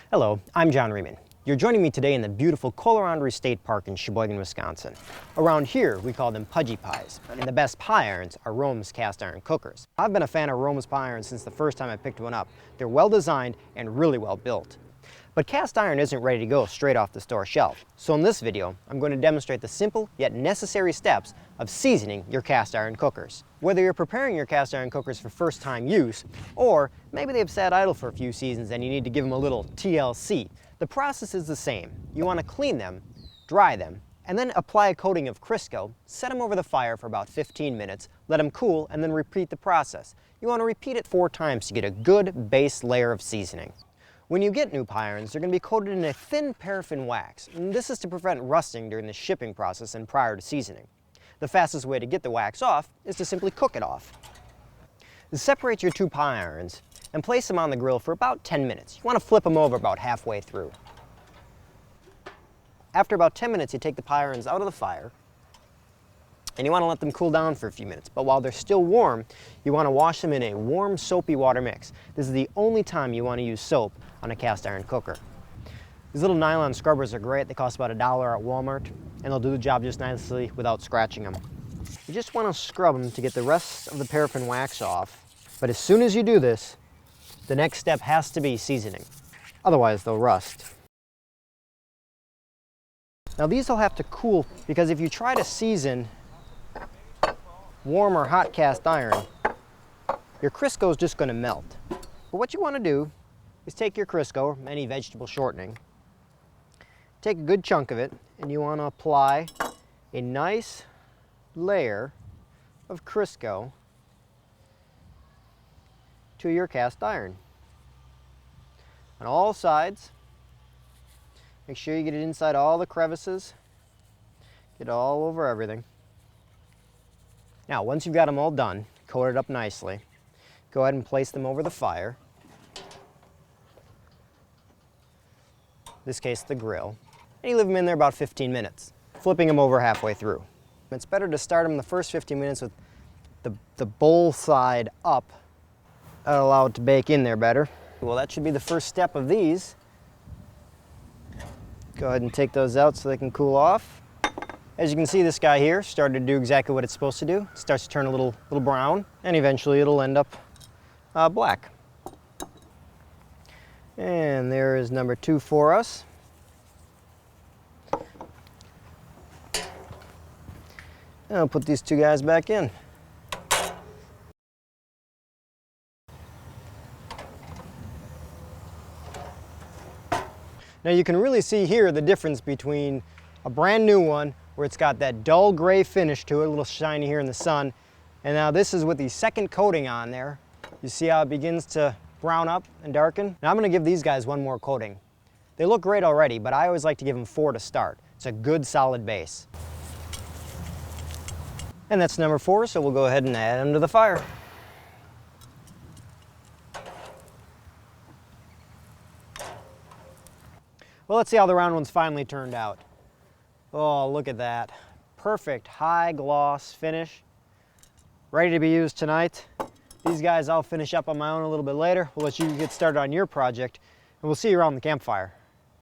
Hello, I'm John Riemann. You're joining me today in the beautiful Coloradory State Park in Sheboygan, Wisconsin. Around here, we call them Pudgy pies, and the best pie irons are Rome's cast iron cookers. I've been a fan of Rome's pie irons since the first time I picked one up. They're well designed and really well built. But cast iron isn't ready to go straight off the store shelf. So in this video, I'm going to demonstrate the simple yet necessary steps of seasoning your cast iron cookers. Whether you're preparing your cast iron cookers for first time use, or maybe they've sat idle for a few seasons and you need to give them a little TLC, the process is the same. You want to clean them, dry them, and then apply a coating of Crisco, set them over the fire for about 15 minutes, let them cool, and then repeat the process. You want to repeat it 4 times to get a good base layer of seasoning. When you get new pie irons, they're going to be coated in a thin paraffin wax, and this is to prevent rusting during the shipping process and prior to seasoning. The fastest way to get the wax off is to simply cook it off. Separate your 2 pie irons and place them on the grill for about 10 minutes. You want to flip them over about halfway through. After about 10 minutes, you take the pie irons out of the fire and you want to let them cool down for a few minutes. But while they're still warm, you want to wash them in a warm, soapy water mix. This is the only time you want to use soap on a cast iron cooker. These little nylon scrubbers are great. They cost about $1 at Walmart, and they'll do the job just nicely without scratching them. You just want to scrub them to get the rest of the paraffin wax off. But as soon as you do this, the next step has to be seasoning. Otherwise, they'll rust. Now these will have to cool, because if you try to season warm or hot cast iron, your Crisco is just going to melt. But what you want to do is take your Crisco, any vegetable shortening, take a good chunk of it, and you want to apply a nice layer of Crisco to your cast iron on all sides. Make sure you get it inside all the crevices, get it all over everything. Now, once you've got them all done, coated up nicely, go ahead and place them over the fire. In this case, the grill. And you leave them in there about 15 minutes, flipping them over halfway through. It's better to start them the first 15 minutes with the bowl side up. That'll allow it to bake in there better. Well, that should be the first step of these. Go ahead and take those out so they can cool off. As you can see, this guy here started to do exactly what it's supposed to do. It starts to turn a little brown, and eventually it'll end up black. And there is number 2 for us. And I'll put these 2 guys back in. Now you can really see here the difference between a brand new one where it's got that dull gray finish to it, a little shiny here in the sun, and now this is with the second coating on there. You see how it begins to brown up and darken? Now I'm going to give these guys 1 more coating. They look great already, but I always like to give them 4 to start. It's a good solid base. And that's number 4, so we'll go ahead and add them to the fire. Well, let's see how the round ones finally turned out. Oh, look at that. Perfect high gloss finish. Ready to be used tonight. These guys I'll finish up on my own a little bit later. We'll let you get started on your project, and we'll see you around the campfire.